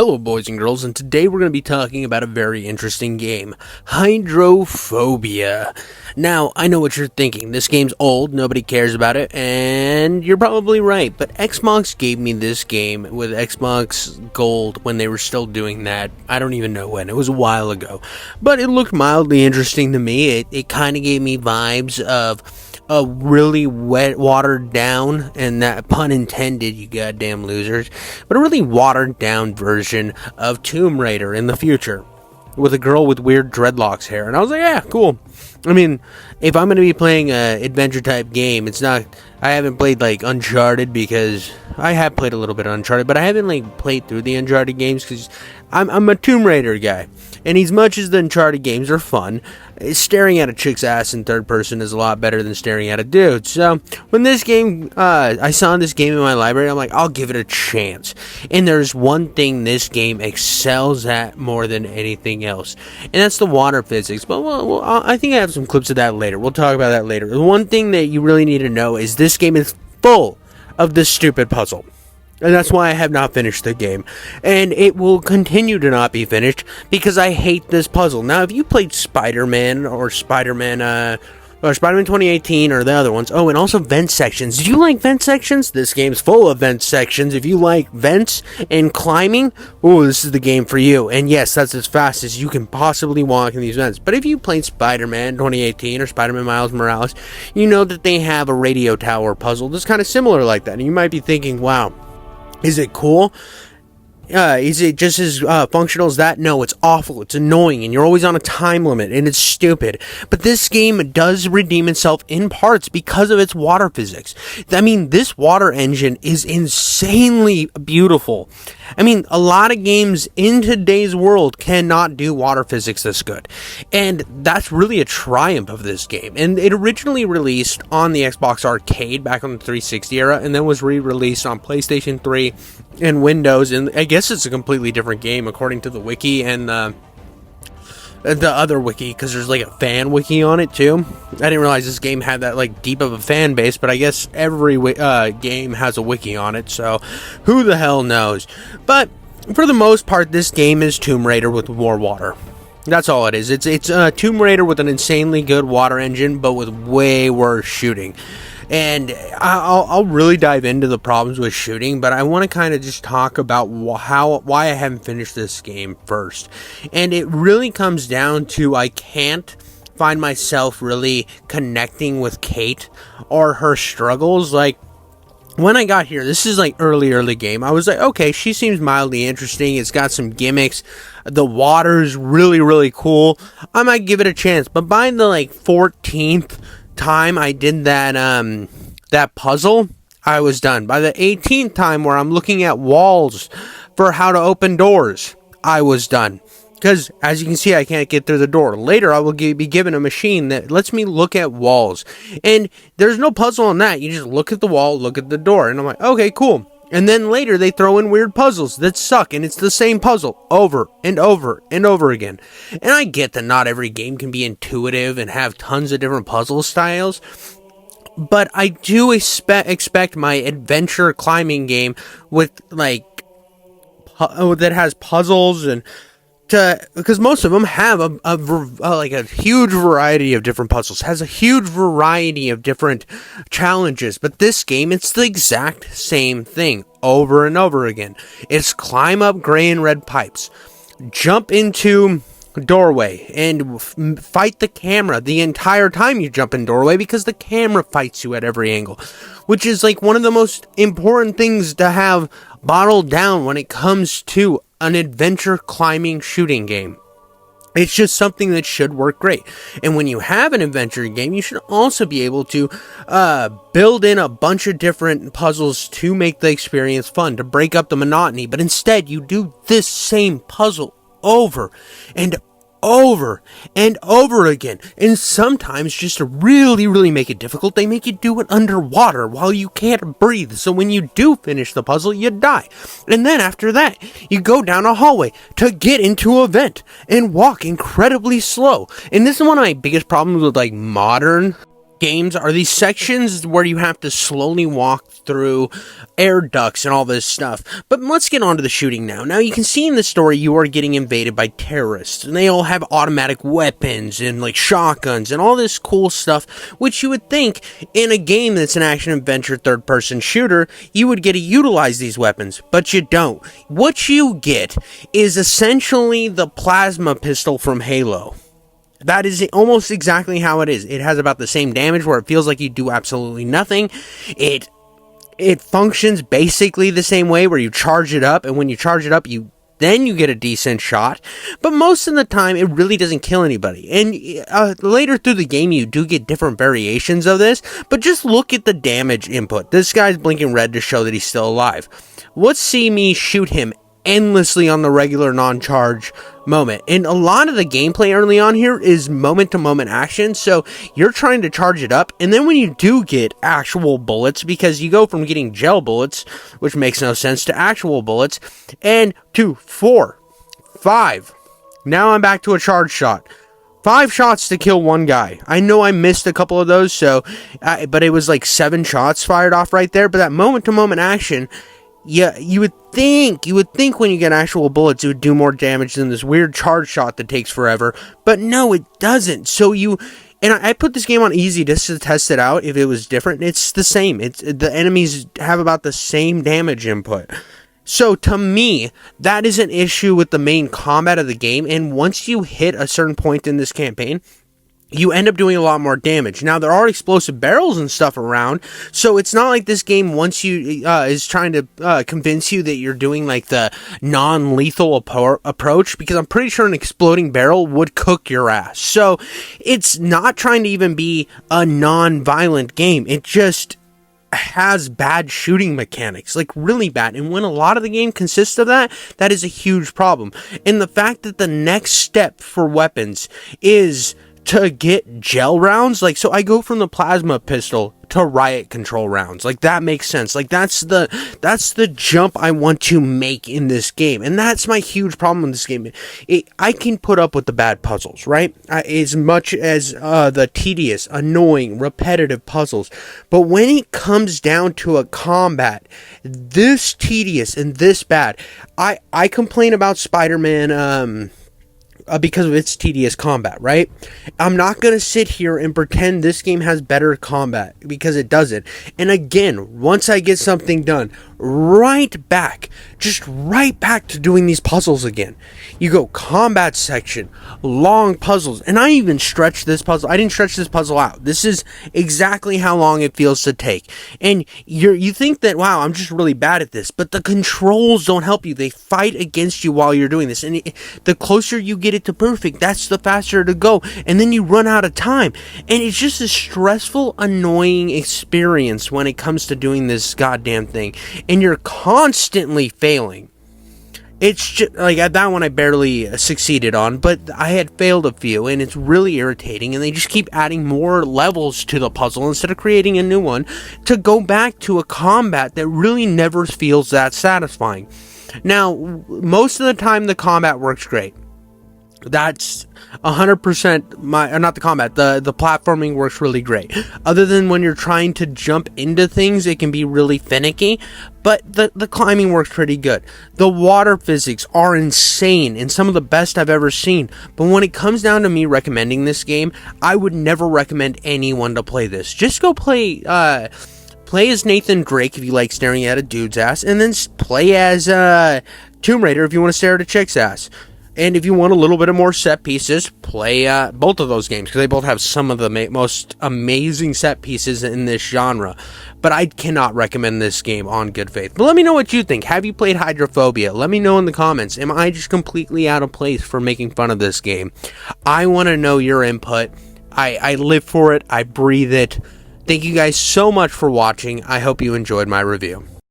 Hello boys and girls, and today we're going to be talking about a very interesting game, Hydrophobia. Now, I know what you're thinking, this game's old, nobody cares about it, and you're probably right, but Xbox gave me this game with Xbox Gold when they were still doing that. I don't even know when, it was a while ago, but it looked mildly interesting to me. It kind of gave me vibes of a really wet, watered down, and that pun intended, you goddamn losers, but a really watered down version of Tomb Raider in the future with a girl with weird dreadlocks hair. And I was like, yeah, cool. I mean, if I'm going to be playing a adventure type game, it's not, I haven't played like Uncharted, because I have played a little bit of Uncharted, but I haven't like played through the Uncharted games because I'm a Tomb Raider guy. And as much as the Uncharted games are fun, staring at a chick's ass in third person is a lot better than staring at a dude. So when this game, I saw this game in my library, I'm like, I'll give it a chance. And there's one thing this game excels at more than anything else, and that's the water physics. But well, I think I have some clips of that later. We'll talk about that later. The one thing that you really need to know is this game is full of this stupid puzzle. And that's why I have not finished the game. And it will continue to not be finished because I hate this puzzle. Now, if you played Spider-Man or Spider-Man 2018 or the other ones. Oh, and also vent sections. Do you like vent sections? This game's full of vent sections. If you like vents and climbing, oh, this is the game for you. And yes, that's as fast as you can possibly walk in these vents. But if you played Spider-Man 2018 or Spider-Man Miles Morales, you know that they have a radio tower puzzle that's kind of similar like that. And you might be thinking, wow, is it cool? Is it just as functional as that? No, it's awful, it's annoying, and you're always on a time limit, and it's stupid. But this game does redeem itself in parts because of its water physics. I mean, this water engine is insanely beautiful. I mean, a lot of games in today's world cannot do water physics this good. And that's really a triumph of this game. And it originally released on the Xbox Arcade back on the 360 era, and then was re-released on PlayStation 3 and Windows. And I guess it's a completely different game according to the wiki and the other wiki, because there's like a fan wiki on it too. I didn't realize this game had that like deep of a fan base, but I guess every game has a wiki on it, so who the hell knows. But for the most part, this game is Tomb Raider with more water. That's all it is. It's Tomb Raider with an insanely good water engine, but with way worse shooting. And I'll really dive into the problems with shooting, but I want to kind of just talk about why I haven't finished this game first. And it really comes down to I can't find myself really connecting with Kate or her struggles. Like, when I got here, this is like early game, I was like, okay, she seems mildly interesting, it's got some gimmicks, the water's really cool, I might give it a chance. But by the like 14th time I did that puzzle, I was done. By the 18th time where I'm looking at walls for how to open doors, I was done. Because, as you can see, I can't get through the door. Later, I will be given a machine that lets me look at walls. And there's no puzzle on that. You just look at the wall, look at the door. And I'm like, okay, cool. And then later, they throw in weird puzzles that suck. And it's the same puzzle over and over and over again. And I get that not every game can be intuitive and have tons of different puzzle styles. But I do expect my adventure climbing game with, like, that has puzzles and... because most of them have a huge variety of different puzzles, has a huge variety of different challenges. But this game, it's the exact same thing over and over again. It's climb up gray and red pipes, jump into doorway, and fight the camera the entire time you jump in doorway, because the camera fights you at every angle, which is like one of the most important things to have bottled down when it comes to an adventure climbing shooting game. It's just something that should work great. And when you have an adventure game, you should also be able to build in a bunch of different puzzles to make the experience fun, to break up the monotony. But instead, you do this same puzzle over and over and over again. And sometimes, just to really make it difficult, they make you do it underwater while you can't breathe. So when you do finish the puzzle, you die. And then after that, you go down a hallway to get into a vent and walk incredibly slow. And this is one of my biggest problems with like modern games are these sections where you have to slowly walk through air ducts and all this stuff. But let's get on to the shooting now. Now, you can see in the story you are getting invaded by terrorists, and they all have automatic weapons and like shotguns and all this cool stuff, which you would think in a game that's an action-adventure third-person shooter, you would get to utilize these weapons, but you don't. What you get is essentially the plasma pistol from Halo. That is almost exactly how it is. It has about the same damage where it feels like you do absolutely nothing. It functions basically the same way where you charge it up, and when you charge it up, then you get a decent shot. But most of the time, it really doesn't kill anybody. And later through the game, you do get different variations of this, but just look at the damage input. This guy's blinking red to show that he's still alive. Let's see me shoot him endlessly on the regular non-charge moment. And a lot of the gameplay early on here is moment-to-moment action, so you're trying to charge it up, and then when you do get actual bullets, because you go from getting gel bullets, which makes no sense, to actual bullets, and to 4, 5. Now I'm back to a charge shot. 5 shots to kill one guy. I know I missed a couple of those, but it was like 7 shots fired off right there, but that moment-to-moment action, yeah, you would think when you get actual bullets, it would do more damage than this weird charge shot that takes forever. But no, it doesn't. And I put this game on easy just to test it out if it was different. It's the same. The enemies have about the same damage input. So to me, that is an issue with the main combat of the game. And once you hit a certain point in this campaign, you end up doing a lot more damage. Now, there are explosive barrels and stuff around, so it's not like this game is trying to convince you that you're doing like the non-lethal approach, because I'm pretty sure an exploding barrel would cook your ass. So it's not trying to even be a non-violent game. It just has bad shooting mechanics, like really bad. And when a lot of the game consists of that, that is a huge problem. And the fact that the next step for weapons is to get gel rounds, like, so I go from the plasma pistol to riot control rounds, like, that makes sense. Like, that's the jump I want to make in this game, and that's my huge problem in this game. I can put up with the bad puzzles, right, as much as the tedious, annoying, repetitive puzzles, but when it comes down to a combat this tedious and this bad, I complain about Spider-Man because of its tedious combat, right? I'm not going to sit here and pretend this game has better combat, because it doesn't. And again, once I get something done, right back to doing these puzzles again. You go combat section, long puzzles, and I even stretched this puzzle. I didn't stretch this puzzle out. This is exactly how long it feels to take. And you think that, wow, I'm just really bad at this, but the controls don't help you. They fight against you while you're doing this. And the closer you get it to perfect, that's the faster to go. And then you run out of time. And it's just a stressful, annoying experience when it comes to doing this goddamn thing. And you're constantly failing. It's just like that one I barely succeeded on, but I had failed a few, and it's really irritating. And they just keep adding more levels to the puzzle instead of creating a new one to go back to a combat that really never feels that satisfying. Now, most of the time the combat works great. That's 100% not the combat, the platforming works really great. Other than when you're trying to jump into things, it can be really finicky, but the climbing works pretty good. The water physics are insane and some of the best I've ever seen. But when it comes down to me recommending this game, I would never recommend anyone to play this. Just go play as Nathan Drake if you like staring at a dude's ass, and then play as Tomb Raider if you want to stare at a chick's ass. And if you want a little bit of more set pieces, play both of those games, because they both have some of the most amazing set pieces in this genre. But I cannot recommend this game on good faith. But let me know what you think. Have you played Hydrophobia? Let me know in the comments. Am I just completely out of place for making fun of this game? I want to know your input. I live for it. I breathe it. Thank you guys so much for watching. I hope you enjoyed my review.